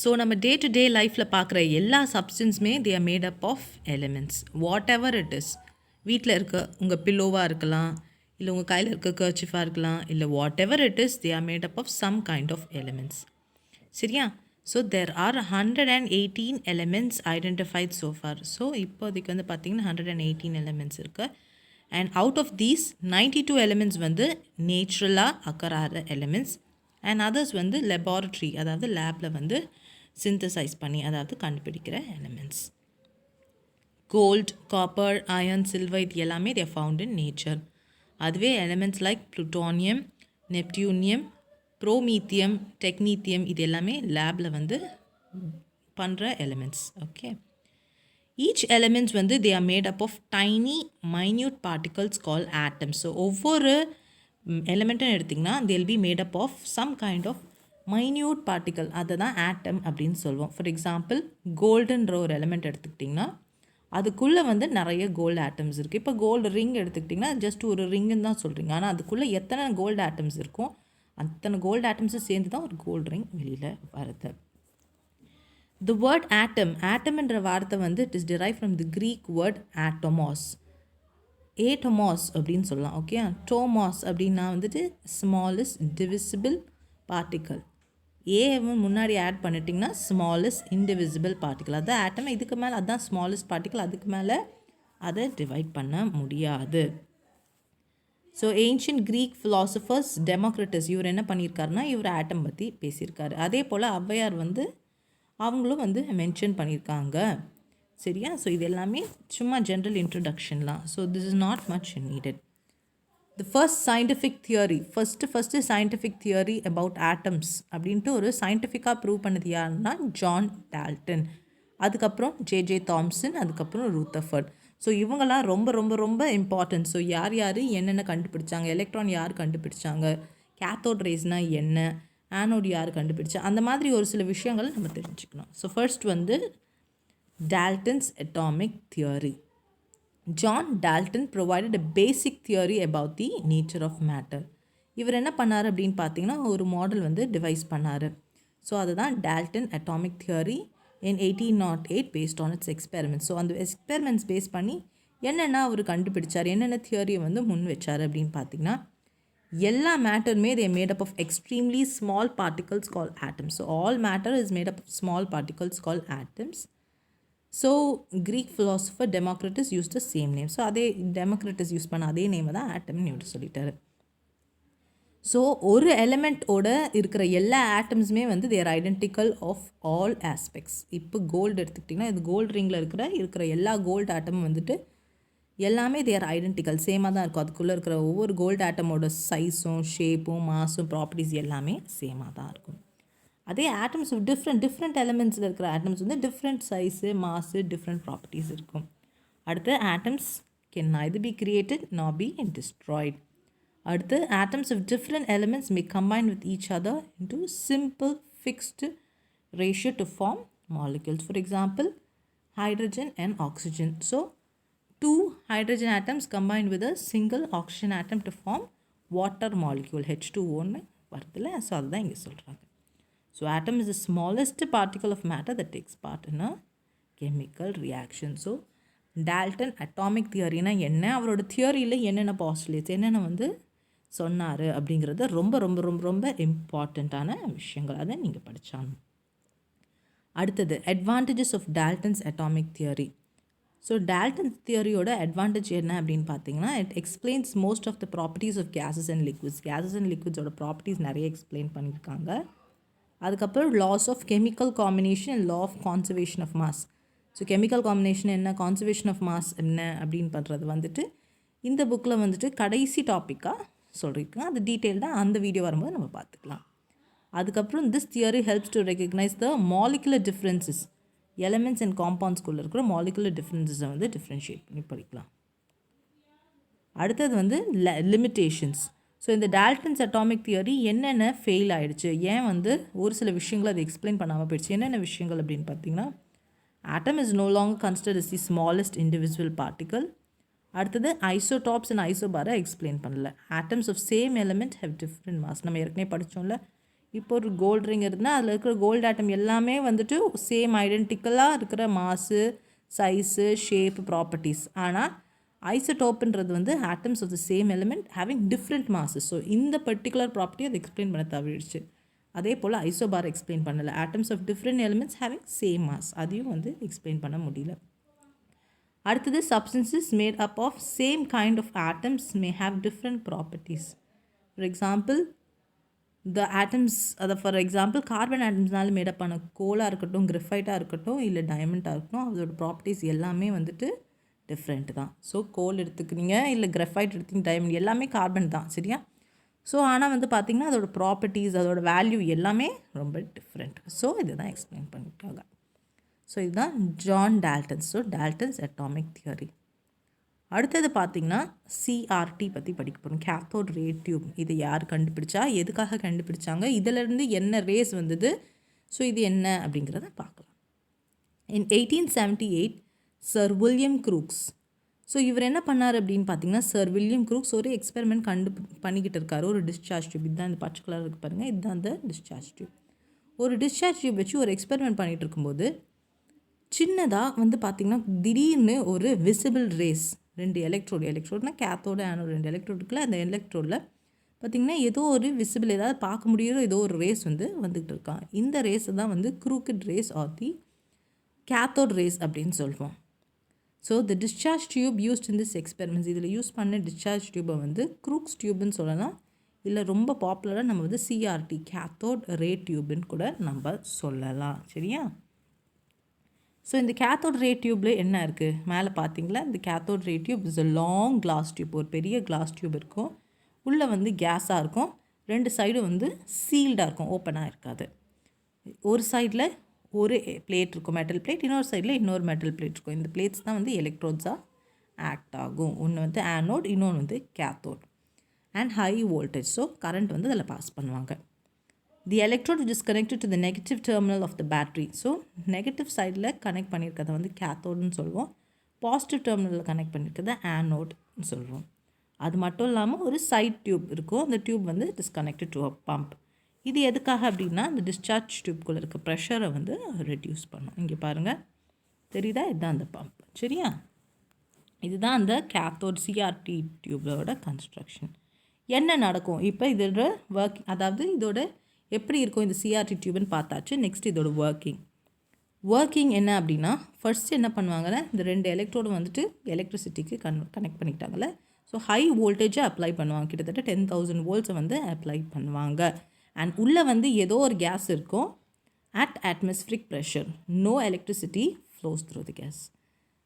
So நம்ம day to day லைஃப்பில் பார்க்குற எல்லா சப்ஸ்டன்ஸுமே they are made up of elements. Whatever it is, வீட்டில் இருக்க உங்கள் பில்லோவாக இருக்கலாம், இல்லை உங்கள் கையில் இருக்க கர்ச்சிஃபாக இருக்கலாம், இல்லை whatever it is, they are made up of some kind of elements. சரியா? So there are 118 elements identified so far. So இப்போதைக்கு வந்து பார்த்திங்கன்னா 118 எலிமெண்ட்ஸ் இருக்குது. And out of these 92 elements வந்து நேச்சுரலாக அக்கர் ஆகிற எலிமெண்ட்ஸ் அண்ட் அதர்ஸ் வந்து laboratory, அதாவது லேபில் வந்து சிந்தசைஸ் பண்ணி அதாவது கண்டுபிடிக்கிற elements. Gold, copper, iron, silver இது எல்லாமே தே ஃபவுண்ட் இன் நேச்சர். அதுவே எலிமெண்ட்ஸ் லைக் ப்ளூட்டோனியம், நெப்டியூனியம், ப்ரோமீத்தியம், டெக்னீத்தியம் இது எல்லாமே லேபில் வந்து பண்ணுற எலிமெண்ட்ஸ். ஓகே, ஈச் எலிமெண்ட்ஸ் வந்து they are made up of tiny minute particles call atoms. So ஒவ்வொரு எலிமெண்ட்டும் எடுத்திங்கன்னா they'll be made up of some kind of minute particle, அதை தான் ஆட்டம் அப்படின்னு சொல்லுவோம். ஃபார் எக்ஸாம்பிள் கோல்டுன்ற ஒரு எலிமெண்ட் எடுத்துக்கிட்டிங்கன்னா அதுக்குள்ளே வந்து நிறைய கோல்டு ஆட்டம்ஸ் இருக்குது. இப்போ கோல்டு ரிங் எடுத்துக்கிட்டிங்கன்னா ஜஸ்ட் ஒரு ரிங்குன்னு தான் சொல்கிறீங்க, ஆனால் அதுக்குள்ளே எத்தனை கோல்டு ஆட்டம்ஸ் இருக்கும், அத்தனை கோல்டு ஆட்டம்ஸும் சேர்ந்து தான் ஒரு கோல்டு ரிங் வெளியில் வருது. தி வேர்ட் ஆட்டம், ஆட்டம்ன்ற வார்த்தை வந்து it is derive from the Greek word atomos. Atomos அப்படின்னு சொல்லலாம். ஓகே, டோமாஸ் அப்படின்னா வந்துட்டு ஸ்மாலஸ்ட் டிவிசிபிள் பார்ட்டிக்கல். ஏவும் முன்னாடி ஆட் பண்ணிட்டிங்கன்னா ஸ்மாலஸ்ட் இன்டிவிசிபிள் பார்ட்டிக்கல். அதுதான் ஆட்டம். இதுக்கு மேலே அதுதான் ஸ்மாலஸ்ட் பார்ட்டிக்கல், அதுக்கு மேலே அதை டிவைட் பண்ண முடியாது. So ancient Greek philosophers Democritus இவர் என்ன பண்ணியிருக்காருன்னா இவர் ஆட்டம் பற்றி பேசியிருக்காரு. அதே போல் ஔவையார் வந்து அவங்களும் வந்து மென்ஷன் பண்ணியிருக்காங்க. சரியா? ஸோ இது எல்லாமே சும்மா ஜென்ரல் இன்ட்ரடக்ஷன்லாம். So this is not much needed. The first scientific theory, first scientific theory about atoms அப்படின்ட்டு ஒரு சயின்டிஃபிக்காக ப்ரூவ் பண்ணது யாருன்னா ஜான் டால்டன், அதுக்கப்புறம் ஜே தாம்சன், அதுக்கப்புறம் ரூதர்ஃபர்ட். ஸோ இவங்கெல்லாம் ரொம்ப ரொம்ப ரொம்ப இம்பார்ட்டன்ட். ஸோ யார் என்னென்ன கண்டுபிடிச்சாங்க, எலக்ட்ரான் யார் கண்டுபிடிச்சாங்க, கேத்தோட் ரேஸ்னால் என்ன, ஆனோட் யார் கண்டுபிடிச்சா, அந்த மாதிரி ஒரு சில விஷயங்களை நம்ம தெரிஞ்சுக்கணும். ஸோ ஃபர்ஸ்ட் வந்து Dalton's atomic theory. John Dalton provided a basic theory about the nature of matter. இவர் என்ன பண்ணார் அப்படின்னு பார்த்தீங்கன்னா ஒரு மாடல் வந்து டிவைஸ் பண்ணார். ஸோ அதுதான் Dalton atomic theory in 1808 based on it's experiments. So அந்த எக்ஸ்பெரிமெண்ட்ஸ் பேஸ் பண்ணி என்னென்ன அவர் கண்டுபிடிச்சார், என்னென்ன தியரியை வந்து முன் வச்சார் அப்படின்னு பார்த்தீங்கன்னா எல்லா மேட்டருமே they made up of extremely small particles call atoms. So all matter is made up of small particles call atoms. So Greek philosopher Democritus use the same name. So அதே டெமோக்ரிட்டஸ் யூஸ் பண்ண அதே நேமை தான் ஆட்டம்னு இவர் சொல்லிட்டாரு. So ஒரு எலிமெண்ட்டோட இருக்கிற எல்லா ஆட்டம்ஸுமே வந்து தேர் ஐடென்டிக்கல் ஆஃப் ஆல் ஆஸ்பெக்ட்ஸ். இப்போ கோல்டு எடுத்துக்கிட்டிங்கன்னா இது கோல்டு ரிங்கில் இருக்கிற எல்லா கோல்டு ஆட்டமும் வந்துட்டு எல்லாமே தேர் ஐடென்டிக்கல் சேமாக தான் இருக்கும். அதுக்குள்ளே இருக்கிற ஒவ்வொரு கோல்டு ஆட்டமோட சைஸும் ஷேப்பும் மாஸும் ப்ராப்பர்ட்டிஸ் எல்லாமே சேமாக தான் இருக்கும். அதே ஆட்டம்ஸ் டிஃப்ரெண்ட் எலிமெண்ட்ஸில் இருக்கிற ஆட்டம்ஸ் வந்து different size, mass, different properties இருக்கும். அடுத்து atoms can neither be created nor be destroyed. அடுத்து atoms of different elements may combine with each other into simple fixed ratio to form molecules. For example hydrogen and oxygen. So 2 hydrogen atoms combined with a single oxygen atom to form water molecule H2O வருதுல்ல. So அதுதான் இங்கே சொல்கிறாங்க. So atom is the smallest particle of matter that takes part in a chemical reaction. So Dalton atomic theoryனா என்ன, அவரோட தியரியில் என்னென்ன postulates என்னென்ன வந்து சொன்னார் அப்படிங்கிறது ரொம்ப ரொம்ப ரொம்ப ரொம்ப இம்பார்ட்டண்ட்டான விஷயங்கள். அதை நீங்கள் படித்தாங்க. அடுத்தது advantages of Dalton's atomic theory. So Dalton's தியரியோட அட்வான்டேஜ் என்ன அப்படின்னு பார்த்தீங்கன்னா it explains most of the properties of gases and லிக்விட்ஸோட ப்ராப்பர்ட்டிஸ் நிறைய எக்ஸ்பிளைன் பண்ணியிருக்காங்க. அதுக்கப்புறம் laws of chemical combination and law of conservation of mass. So chemical combination என்ன, conservation of mass என்ன அப்படின்னு பண்ணுறது வந்துட்டு இந்த புக்கில் வந்துட்டு கடைசி டாப்பிக்காக சொல்லியிருக்காங்க. அது டீட்டெயில்டாக அந்த வீடியோ வரும்போது நம்ம பார்த்துக்கலாம். அதுக்கப்புறம் this theory helps to recognise the molecular differences, elements and காம்பவுண்ட்ஸ்குள்ளே இருக்கிற மாலிகுலர் டிஃப்ரென்சஸை வந்து டிஃப்ரென்ஷியேட் பண்ணி படிக்கலாம். அடுத்தது வந்து லிமிட்டேஷன்ஸ். ஸோ இந்த டால்டன்ஸ் அட்டாமிக் தியரி என்னென்ன ஃபெயில் ஆகிடுச்சு, ஏன் வந்து ஒரு சில விஷயங்கள் அதை எக்ஸ்பிளைன் பண்ணாமல் போயிடுச்சு, என்னென்ன விஷயங்கள் அப்படின்னு பார்த்தீங்கன்னா atom is no longer considered is the smallest individual particle. அடுத்தது ஐசோடாப்ஸ் அண்ட் ஐசோபாரை எக்ஸ்பிளைன் பண்ணல. Atoms of same element have different mass. நம்ம ஏற்கனவே படித்தோம்ல இப்போ ஒரு கோல்டு ரிங் இருந்தால் அதில் இருக்கிற கோல்டு ஆட்டம் எல்லாமே வந்துட்டு சேம் ஐடென்டிக்கலாக இருக்கிற மாஸு, சைஸு, ஷேப், ப்ராப்பர்ட்டிஸ். ஆனால் ஐசோடோப்புன்றது வந்து atoms of the same element having different masses. So இந்த பர்டிகுலர் ப்ராப்பர்ட்டி அதை எக்ஸ்பிளைன் பண்ண தவிர்த்து, அதே போல் ஐசோபார் எக்ஸ்பிளைன் பண்ணலை. Atoms of different elements having same mass, அதையும் வந்து எக்ஸ்பிளைன் பண்ண முடியல. அடுத்தது substances made up of same kind of atoms may have different properties. For example, the atoms, for example carbon ஆட்டம்ஸ்னால மேடப் ஆன கோலாக இருக்கட்டும், கிரிஃபைட்டாக இருக்கட்டும், இல்லை டைமண்டாக இருக்கட்டும், அதோட ப்ராப்பர்ட்டிஸ் எல்லாமே வந்துட்டு டிஃப்ரெண்ட் தான். ஸோ கோல் எடுத்துக்கிறீங்க, இல்லை கிரிஃபைட் எடுத்துக்கிங்க, டைமண்ட் எல்லாமே கார்பன் தான், சரியா? ஸோ ஆனால் வந்து பார்த்திங்கன்னா அதோட ப்ராப்பர்ட்டிஸ், அதோட வேல்யூ எல்லாமே ரொம்ப டிஃப்ரெண்ட். ஸோ இதுதான் எக்ஸ்பிளைன் பண்ணிட்டாங்க. ஸோ இதுதான் John Dalton. So Dalton's atomic theory. அடுத்தது பார்த்திங்கன்னா சிஆர்டி பற்றி படிக்க போகிறோம். Cathode ray tube. இதை யார் கண்டுபிடிச்சா, எதுக்காக கண்டுபிடிச்சாங்க, இதிலேருந்து என்ன ரேஸ் வந்தது, ஸோ இது என்ன அப்படிங்கிறத பார்க்கலாம். இன் 1878 சர் வில்லியம் க்ரூக்ஸ். ஸோ இவர் என்ன பண்ணார் அப்படின்னு பார்த்தீங்கன்னா, சர் வில்லியம் க்ரூக்ஸ் ஒரு எக்ஸ்பெரிமெண்ட் பண்ணிக்கிட்டு இருக்காரு. ஒரு டிஸ்சார்ஜ் டியூப், இதுதான் இந்த பச்சை கலர் இருக்குது பாருங்கள், இதுதான் அந்த டிஸ்சார்ஜ் டியூப். ஒரு டிஸ்சார்ஜ் டியூப் வச்சு ஒரு எக்ஸ்பெரிமெண்ட் பண்ணிகிட்டு இருக்கும்போது சின்னதாக வந்து பார்த்திங்கன்னா திடீர்னு ஒரு விசிபிள் ரேஸ், 2 எலக்ட்ரோட்னா கேத்தோடு ஆனோடு 2 எலக்ட்ரோடு இருக்குல்ல, அந்த எலக்ட்ரோடில் பார்த்திங்கன்னா ஏதோ ஒரு விசிபிள், ஏதாவது பார்க்க முடியுற ஏதோ ஒரு ரேஸ் வந்து வந்துகிட்டு இருக்கான். இந்த ரேஸை தான் வந்து க்ரூக்கட் ரேஸ் ஆர் தி கேத்தோட் ரேஸ் அப்படின்னு சொல்லுவோம். So the discharge tube used in this experiments, இதில் யூஸ் பண்ண டிஸ்சார்ஜ் டியூப்பை வந்து க்ரூக்ஸ் டியூப்னு சொல்லலாம். இல்லை ரொம்ப பாப்புலராக நம்ம வந்து சிஆர்டி கேத்தோட் ரே டியூப்னு கூட நம்ம சொல்லலாம், சரியா? ஸோ இந்த கேத்தோட் ரே டியூப்பில் என்ன இருக்குது, மேலே பார்த்தீங்களா, இந்த cathode ray tube is a long glass tube. ஒரு பெரிய கிளாஸ் டியூப் இருக்கும், உள்ளே வந்து கேஸாக இருக்கும், 2 சைடும் வந்து சீல்டாக இருக்கும், ஓப்பனாக இருக்காது. ஒரு சைடில் ஒரு பிளேட் இருக்கும், மெட்டல் பிளேட், இன்னொரு சைடில் இன்னொரு மெட்டல் பிளேட் இருக்கும். இந்த பிளேட்ஸ் தான் வந்து எலக்ட்ரோட்ஸாக ஆக்ட் ஆகும். ஒன்று வந்து ஆனோட், இன்னொன்று வந்து cathode. And high voltage, so current வந்து அதில் பாஸ் பண்ணுவாங்க. The electrode which is connected to the negative terminal of the battery. So negative சைடில் கனெக்ட் பண்ணியிருக்கிறத வந்து கேத்தோடுன்னு சொல்லுவோம், பாசிட்டிவ் டெர்மினலில் கனெக்ட் பண்ணியிருக்கிறத ஆனோட்னு சொல்லுவோம். அது மட்டும் இல்லாமல் ஒரு சைட் டியூப் இருக்கும், அந்த டியூப் வந்து it is connected to a pump. இது எதுக்காக அப்படின்னா அந்த டிஸ்சார்ஜ் டியூப்குள்ளே இருக்க ப்ரெஷரை வந்து ரெடியூஸ் பண்ணும். இங்கே பாருங்கள் தெரியுதா, இதுதான் அந்த பம்ப், சரியா? இதுதான் அந்த கேத்தோட் சிஆர்டி டியூபோட கன்ஸ்ட்ரக்ஷன். என்ன நடக்கும் இப்போ இதோட ஒர்க், அதாவது இதோட எப்படி இருக்கும் இந்த சிஆர்டி டியூப்னு பார்த்தாச்சு. நெக்ஸ்ட் இதோட ஒர்க்கிங் என்ன அப்படின்னா, ஃபர்ஸ்ட் என்ன பண்ணுவாங்கன்னா, இந்த 2 எலக்ட்ரோடும் வந்துட்டு எலக்ட்ரிசிட்டிக்கு கனெக்ட் பண்ணிக்கிட்டாங்கல்ல, ஸோ ஹை வோல்டேஜை அப்ளை பண்ணுவாங்க, கிட்டத்தட்ட 10,000 வோல்ட்ஸை வந்து அப்ளை பண்ணுவாங்க. அண்ட் உள்ளே வந்து ஏதோ ஒரு கேஸ் இருக்கும், at atmospheric pressure no electricity flows through the gas.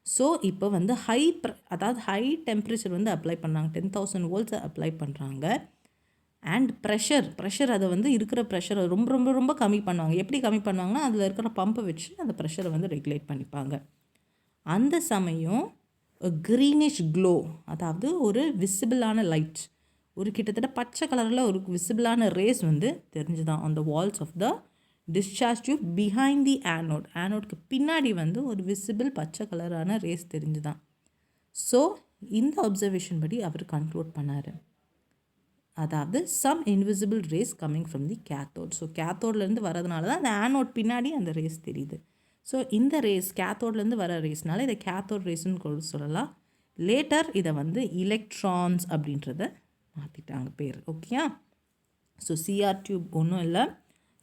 So இப்போ வந்து அதாவது ஹை டெம்பரேச்சர் வந்து அப்ளை பண்ணாங்க, 10,000 வோல்ட்ஸை அப்ளை பண்ணுறாங்க. அண்ட் ப்ரெஷர் அதை வந்து இருக்கிற ப்ரெஷரை ரொம்ப ரொம்ப ரொம்ப கம்மி பண்ணுவாங்க. எப்படி கம்மி பண்ணுவாங்கன்னா, அதில் இருக்கிற பம்பை வச்சு அந்த ப்ரெஷரை வந்து ரெகுலேட் பண்ணிப்பாங்க. அந்த சமயம் க்ரீனிஷ் க்ளோ, அதாவது ஒரு விசிபிளான லைட், ஒரு கிட்டத்தட்ட பச்சை கலரில் ஒரு விசிபிளான ரேஸ் வந்து தெரிஞ்சுதான் on the walls of the discharge tube behind the anode. ஆனோட்க்கு பின்னாடி வந்து ஒரு விசிபிள் பச்சை கலரான ரேஸ் தெரிஞ்சுதான். ஸோ இந்த அப்சர்வேஷன் படி அவர் கன்க்ளூட் பண்ணார், அதாவது some invisible rays coming from the cathode. So கேத்தோட்லேருந்து வரதுனால தான் அந்த ஆனோட் பின்னாடி அந்த ரேஸ் தெரியுது. ஸோ இந்த ரேஸ் கேத்தோட்லேருந்து வர ரேஸ்னால இதை கேத்தோட் ரேஸ்ன்னு கூட சொல்லலாம். லேட்டர் இதை வந்து எலக்ட்ரான்ஸ் அப்படின்றத மாற்றிட்டாங்க பேர், ஓகேயா? ஸோ சிஆர் டியூப் ஒன்றும் இல்லை.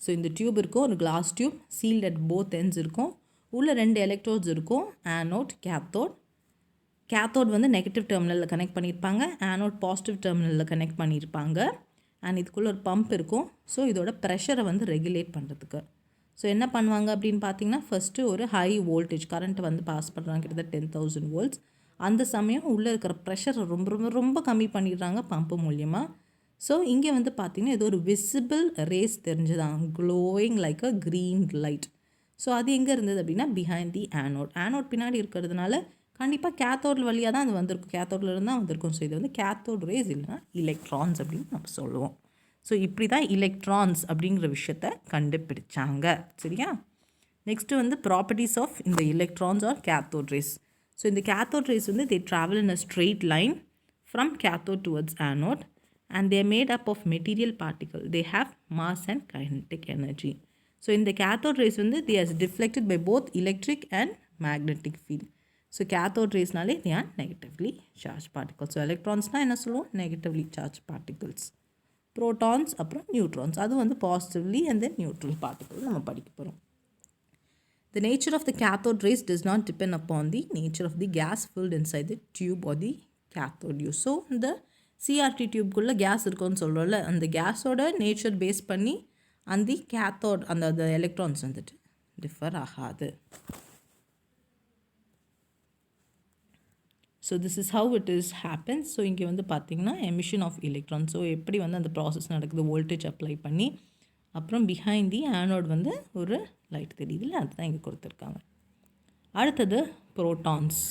ஸோ இந்த டியூப் இருக்கும், ஒரு class tube, sealed at both ends இருக்கும், உள்ள 2 எலக்ட்ரோட்ஸ் இருக்கும், ஆனோட் கேத்தோட். கேத்தோட் வந்து நெகட்டிவ் டெர்மினலில் கனெக்ட் பண்ணியிருப்பாங்க, ஆனோட் பாசிட்டிவ் டெர்மினலில் கனெக்ட் பண்ணியிருப்பாங்க. அண்ட் இதுக்குள்ளே ஒரு பம்ப் இருக்கும், ஸோ இதோட ப்ரெஷரை வந்து ரெகுலேட் பண்ணுறதுக்கு. ஸோ என்ன பண்ணுவாங்க அப்படின்னு பார்த்தீங்கன்னா, ஃபஸ்ட்டு ஒரு ஹை வோல்டேஜ் கரண்ட்டை வந்து பாஸ் பண்ணுறாங்க, கிட்டத்தட்ட 10,000 வோல்ட்ஸ். அந்த சமயம் உள்ளே இருக்கிற ப்ரெஷரை ரொம்ப ரொம்ப ரொம்ப கம்மி பண்ணிடுறாங்க பம்பு மூலியமாக. ஸோ இங்கே வந்து பார்த்திங்கன்னா ஏதோ ஒரு விசிபிள் ரேஸ் தெரிஞ்சுதான், க்ளோயிங் லைக் அ க்ரீன் லைட். ஸோ அது எங்கே இருந்தது அப்படின்னா பிஹைண்ட் தி ஆனோட். ஆனோட் பின்னாடி இருக்கிறதுனால கண்டிப்பாக கேத்தோட் வழியாக தான் அது வந்திருக்கும், கேத்தோட்லேருந்து தான் வந்திருக்கும். ஸோ இது வந்து கேத்தோட் ரேஸ் இல்லைனா எலக்ட்ரான்ஸ் அப்படின்னு நம்ம சொல்லுவோம். ஸோ இப்படி தான் எலக்ட்ரான்ஸ் அப்படிங்கிற விஷயத்தை கண்டுபிடிச்சாங்க, சரியா? நெக்ஸ்ட்டு வந்து ப்ராப்பர்ட்டிஸ் ஆஃப் இந்த electrons R cathode race. So இந்த கேத்தோட் ரேஸ் வந்து தே travel in a straight line from cathode towards anode and they are made up of material particle. They have mass and kinetic energy. So in the cathode rays வந்து they are deflected by both electric and magnetic field. So cathode raysனாலே they are negatively charged particles. So electronsனால் என்ன சொல்லுவோம், negatively charged particles. protons அப்புறம் neutrons, அது வந்து positively and then neutral particles நம்ம படிக்க போகிறோம். The nature of the cathode rays does not depend upon the nature of the gas filled inside the tube or the cathode use. So இந்த CRT டியூப்குள்ளே case இருக்குன்னு சொல்கிறோம்ல, அந்த கேஸோட nature base பண்ணி அந்த கேத்தோட் அந்த எலக்ட்ரான்ஸ் வந்துட்டு டிஃபர் ஆகாது. So this is how it is happens. So இங்கே வந்து பார்த்திங்கன்னா எமிஷன் ஆஃப் எலக்ட்ரான். ஸோ எப்படி வந்து அந்த ப்ராசஸ் நடக்குது, வோல்டேஜ் அப்ளை பண்ணி அப்புறம் பிஹைண்ட் தி ஆனோட் வந்து ஒரு லைட் தெரியுதுல்ல, அதுதான் இங்கே கொடுத்துருக்காங்க. அடுத்தது protons.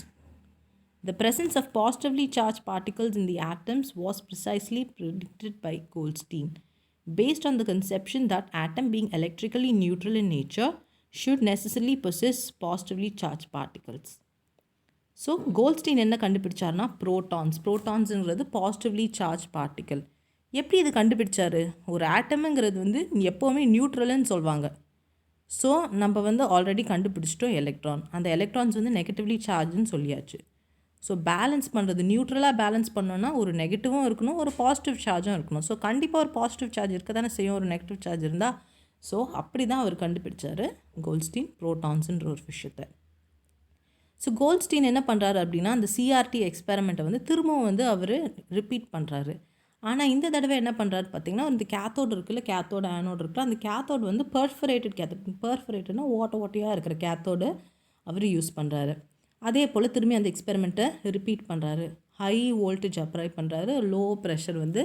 The presence of positively charged particles in the atoms was precisely predicted by Goldstein, based on the conception that atom being electrically neutral in nature should necessarily possess positively charged particles. So Goldstein என்ன கண்டுபிடிச்சார்னா ப்ரோட்டான்ஸ்ங்கிறது positively charge particle. எப்படி இது கண்டுபிடிச்சாரு? ஒரு ஆட்டமுங்கிறது வந்து எப்போவுமே நியூட்ரல்னு சொல்லுவாங்க. So நம்ம வந்து ஆல்ரெடி கண்டுபிடிச்சிட்டோம் எலக்ட்ரான். அந்த எலக்ட்ரான்ஸ் வந்து நெகட்டிவ்லி சார்ஜ்னு சொல்லியாச்சு. ஸோ பேலன்ஸ் பண்ணுறது, நியூட்ரலாக பேலன்ஸ் பண்ணோன்னா ஒரு நெகட்டிவும் இருக்கணும், ஒரு பாசிட்டிவ் சார்ஜும் இருக்கணும். ஸோ கண்டிப்பாக ஒரு பாசிட்டிவ் சார்ஜ் இருக்க தானே செய்யும் ஒரு நெகட்டிவ் சார்ஜ் இருந்தால். ஸோ அப்படி தான் அவர் கண்டுபிடிச்சார் கோல்ட்ஸ்டீன் ப்ரோட்டான்ஸுன்ற ஒரு விஷயத்தை. ஸோ கோல்ட்ஸ்டீன் என்ன பண்ணுறாரு அப்படின்னா, அந்த சிஆர்டி எக்ஸ்பெரிமெண்ட்டை வந்து திரும்பவும் வந்து அவர் ரிப்பீட் பண்ணுறாரு. ஆனால் இந்த தடவை என்ன பண்ணுறாரு பார்த்திங்கன்னா, இந்த கேத்தோடு இருக்குல்ல, கேத்தோடு ஆனோடு இருக்குல்ல, அந்த கேத்தோடு வந்து பர்ஃபரேட்டட் கேத்தோடு. பர்ஃபரேட்டட்னா ஓட்டையாக இருக்கிற கேத்தோடு அவர் யூஸ் பண்ணுறாரு. அதே போல் திரும்பி அந்த எக்ஸ்பெரிமெண்ட்டை ரிப்பீட் பண்ணுறாரு. ஹை வோல்டேஜ் அப்ளை பண்ணுறாரு, லோ ப்ரெஷர் வந்து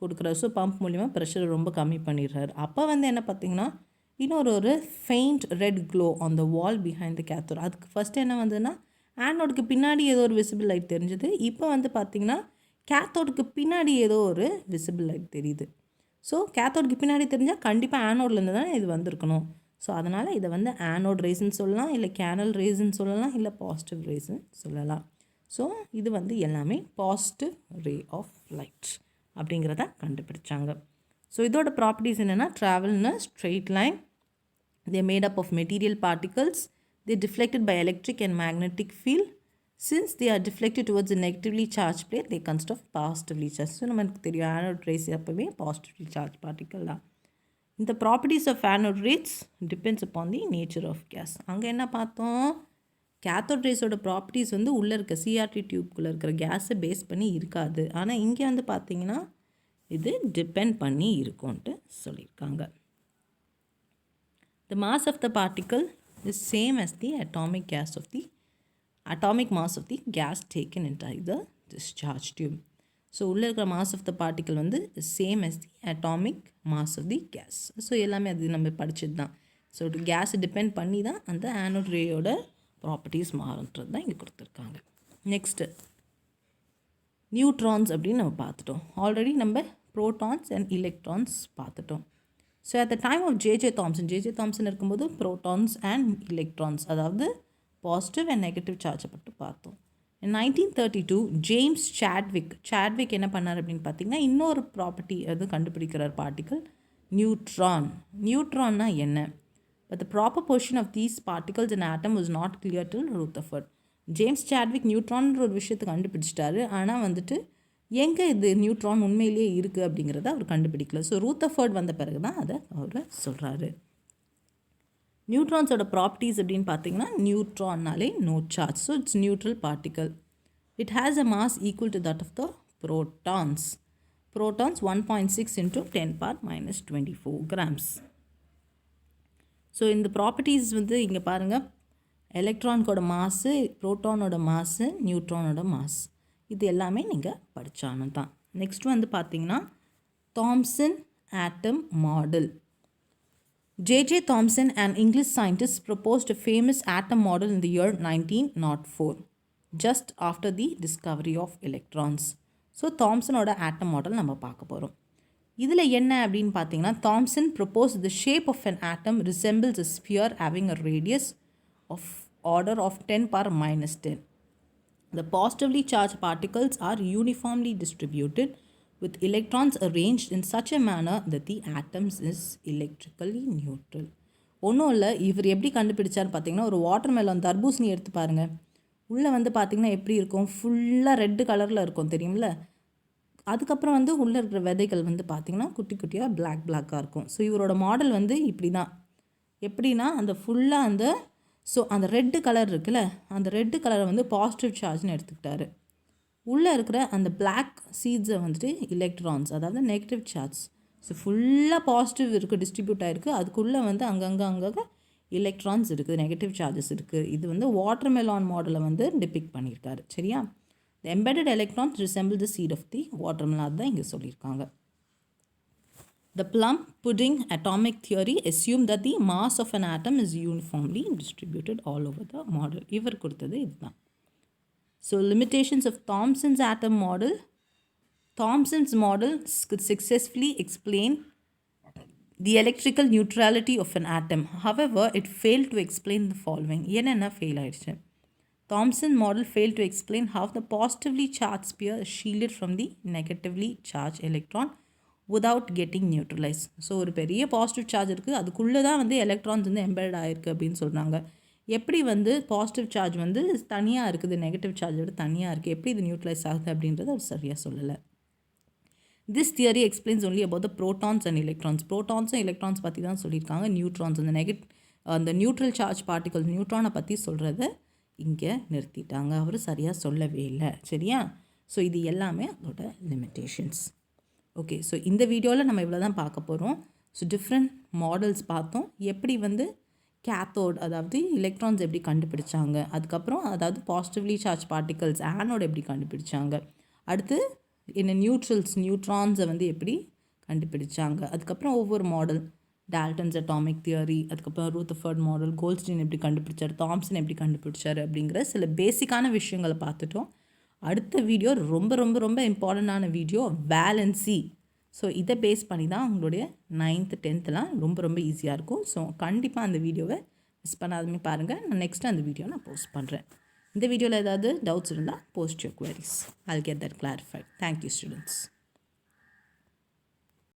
கொடுக்குறாரு. ஸோ பம்ப் மூலிமா ப்ரெஷரை ரொம்ப கம்மி பண்ணிடுறாரு. அப்போ வந்து என்ன பார்த்திங்கன்னா, இன்னொரு faint red glow on the wall behind the cathode. அதுக்கு ஃபஸ்ட்டு என்ன வந்ததுன்னா, ஆனோடுக்கு பின்னாடி ஏதோ ஒரு விசிபிள் லைட் தெரிஞ்சுது. இப்போ வந்து பார்த்திங்கன்னா கேத்தோடுக்கு பின்னாடி ஏதோ ஒரு விசிபிள் லைட் தெரியுது. ஸோ கேத்தோடுக்கு பின்னாடி தெரிஞ்சால் கண்டிப்பாக ஆனோட்லேருந்து தான் இது வந்திருக்கணும். ஸோ அதனால் இதை வந்து ஆனோட் ரேஸ்ன்னு சொல்லலாம், இல்லை கேனல் ரேஸ்ன்னு சொல்லலாம், இல்லை பாசிட்டிவ் ரேஸ்ன்னு சொல்லலாம். ஸோ இது வந்து எல்லாமே பாசிட்டிவ் ரே ஆஃப் லைட் அப்படிங்கிறத கண்டுபிடிச்சாங்க. ஸோ இதோட ப்ராப்பர்ட்டிஸ் என்னென்னா, ட்ராவல்னு straight line, they made up of material particles, they deflected by electric and magnetic field. Since they are deflected towards a negatively charged plate, they consist of positively charged. So நமக்கு தெரியும் anode rays எப்பவுமே positively charge particle தான். இந்த properties of anode rays depends upon the nature of gas. அங்கே என்ன பார்த்தோம், cathode ரேஸோட properties வந்து உள்ளே இருக்க சிஆர்டி டியூப்குள்ளே இருக்கிற கேஸை பேஸ் பண்ணி இருக்காது. ஆனால் இங்கே வந்து பார்த்திங்கன்னா இது டிபெண்ட் பண்ணி இருக்கும்ன்ட்டு சொல்லியிருக்காங்க. The mass of the particle is same as the atomic mass of the gas taken inside the discharge tube. So உள்ளே இருக்கிற மாஸ் ஆஃப் த பார்ட்டிக்கல் வந்து same as the atomic mass of the gas. So எல்லாமே அது நம்ம படிச்சது தான். So case depend பண்ணி தான் அந்த ஆனோட் ரேயோட ப்ராப்பர்ட்டிஸ் மாறுன்றது தான் இங்கே கொடுத்துருக்காங்க. நெக்ஸ்ட்டு நியூட்ரான்ஸ் அப்படின்னு நம்ம பார்த்துட்டோம். ஆல்ரெடி நம்ம ப்ரோட்டான்ஸ் அண்ட் எலக்ட்ரான்ஸ் பார்த்துட்டோம். So at the time of J J Thomson இருக்கும்போது ப்ரோட்டான்ஸ் அண்ட் எலக்ட்ரான்ஸ், அதாவது பாசிட்டிவ் அண்ட் நெகட்டிவ் சார்ஜை பட்டு பார்த்தோம். In 1932 ஜேம்ஸ் சாட்விக் என்ன பண்ணார் அப்படின்னு பார்த்தீங்கன்னா, இன்னொரு ப்ராப்பர்ட்டி அது கண்டுபிடிக்கிறார் பார்ட்டிக்கல் நியூட்ரான்னா என்ன. But the proper position of these particles in atom was not clear till Rutherford. James Chadwick நியூட்ரான்ற ஒரு விஷயத்தை கண்டுபிடிச்சிட்டாரு. ஆனால் வந்துட்டு எங்கே இது நியூட்ரான் உண்மையிலேயே இருக்குது அப்படிங்கிறத அவர் கண்டுபிடிக்கல. ஸோ ரூதர்ஃபோர்ட் வந்த பிறகு தான் அதை அவர் சொல்கிறாரு. நியூட்ரான்ஸோட ப்ராப்பர்ட்டிஸ் அப்படின்னு பார்த்தீங்கன்னா, நியூட்ரான்னாலே no charge. So it's neutral particle. It has a mass equal to that of the protons 1.6 into 10⁻⁻24 grams. So இந்த ப்ராப்பர்ட்டிஸ் வந்து இங்கே பாருங்கள், எலக்ட்ரானோட மாசு, ப்ரோட்டானோட மாசு, நியூட்ரானோட மாஸ், இது எல்லாமே நீங்கள் படித்தானு தான். நெக்ஸ்ட் வந்து பார்த்தீங்கன்னா Thomson atom model. J.J. Thomson, an English scientist, proposed a famous atom model in the year 1904, just after the discovery of electrons. So தாம்சனோட ஆட்டம் மாடல் நம்ம பார்க்க போகிறோம். இதில் என்ன அப்படின்னு பார்த்தீங்கன்னா, Thomson proposed the shape of an atom resembles a sphere having a radius of order of 10⁻⁻10. The positively charged particles are uniformly distributed with electrons arranged in such a manner that the atoms is electrically neutral. ஒன்றும் இல்லை, இவர் எப்படி கண்டுபிடிச்சார் பார்த்தீங்கன்னா, ஒரு water melon தர்பூசணி எடுத்து பாருங்கள். உள்ளே வந்து பார்த்திங்கன்னா எப்படி இருக்கும், ஃபுல்லாக ரெட்டு கலரில் இருக்கும் தெரியும்ல. அதுக்கப்புறம் வந்து உள்ளே இருக்கிற விதைகள் வந்து பார்த்திங்கன்னா குட்டி குட்டியாக பிளாக்காக இருக்கும். ஸோ இவரோட மாடல் வந்து இப்படி தான். எப்படின்னா அந்த ஃபுல்லாக அந்த ரெட்டு கலர் இருக்குல்ல, அந்த ரெட்டு கலரை வந்து பாசிட்டிவ் சார்ஜ்னு எடுத்துக்கிட்டாரு. உள்ளே இருக்கிற அந்த பிளாக் சீட்ஸை வந்துட்டு எலக்ட்ரான்ஸ், அதாவது நெகட்டிவ் சார்ஜ். ஸோ ஃபுல்லாக பாசிட்டிவ் இருக்குது, டிஸ்ட்ரிபியூட் ஆகிருக்கு. அதுக்குள்ளே வந்து அங்கங்கே எலக்ட்ரான்ஸ் இருக்குது, நெகட்டிவ் சார்ஜஸ் இருக்குது. இது வந்து வாட்டர் மெலான் மாடலை வந்து டிபிக்ட் பண்ணியிருக்காரு. சரியா? The embedded electrons resemble the seed of the watermelon தான் இங்கே சொல்லியிருக்காங்க. The plum pudding atomic theory assumed that the mass of an atom is uniformly distributed all over the model. இவர் கொடுத்தது இதுதான். So limitations of Thomson's atom model. Thomson's model could successfully explain the electrical neutrality of an atom. However, it failed to explain the following. என்னென்ன fail ஆயிடுச்சு? Thomson model failed to explain how the positively charged sphere is shielded from the negatively charged electron without getting neutralized. So ஒரு பெரிய positive charge இருக்குது, அதுக்குள்ளே தான் வந்து electrons வந்து embed ஆகிருக்கு அப்படின்னு சொல்கிறாங்க. எப்படி வந்து பாசிட்டிவ் சார்ஜ் வந்து தனியாக இருக்குது, நெகட்டிவ் சார்ஜை விட தனியாக இருக்குது, எப்படி இது நியூட்ரலைஸ் ஆகுது அப்படின்றத அவர் சரியாக சொல்லலை. This theory explains only about the protons and electrons. ப்ரோட்டான்ஸும் எலக்ட்ரான்ஸ் பற்றி தான் சொல்லியிருக்காங்க. நியூட்ரான்ஸ், அந்த நியூட்ரல் சார்ஜ் பார்ட்டிகல் நியூட்ரானை பற்றி சொல்கிறத இங்கே நிறுத்திட்டாங்க. அவர் சரியாக சொல்லவே இல்லை. சரியா? ஸோ இது எல்லாமே அதோட லிமிட்டேஷன்ஸ். ஓகே, ஸோ இந்த வீடியோவில் நம்ம இவ்வளோ தான் பார்க்க போகிறோம். ஸோ டிஃப்ரெண்ட் மாடல்ஸ் பார்த்தோம். எப்படி வந்து கேத்தோட், அதாவது எலக்ட்ரான்ஸ் எப்படி கண்டுபிடிச்சாங்க, அதுக்கப்புறம் அதாவது பாசிட்டிவ்லி சார்ஜ் பார்ட்டிகல்ஸ் ஆனோட் எப்படி கண்டுபிடிச்சாங்க, அடுத்து என்ன நியூட்ரான்ஸை வந்து எப்படி கண்டுபிடிச்சாங்க, அதுக்கப்புறம் ஒவ்வொரு மாடல், டால்டன்ஸ் அட்டாமிக் தியரி, அதுக்கப்புறம் ரூதர்ஃபோர்ட் மாடல், கோல்ட்ஸ்டீன் எப்படி கண்டுபிடிச்சார், தாம்சன் எப்படி கண்டுபிடிச்சார் அப்படிங்கிற சில பேசிக்கான விஷயங்களை பார்த்துட்டோம். அடுத்த வீடியோ ரொம்ப ரொம்ப ரொம்ப இம்பார்ட்டண்டான வீடியோ, வேலன்சி. ஸோ இதை பேஸ் பண்ணி தான் உங்களுடைய 9th 10th ரொம்ப ரொம்ப ஈஸியாக இருக்கும். ஸோ கண்டிப்பாக அந்த வீடியோவை மிஸ் பண்ணாதமே பாருங்கள். நான் நெக்ஸ்ட்டு அந்த வீடியோ நான் போஸ்ட் பண்ணுறேன். இந்த வீடியோவில் ஏதாவது டவுட்ஸ் இருந்தால் post your queries. I'll get that clarified. Thank you, students.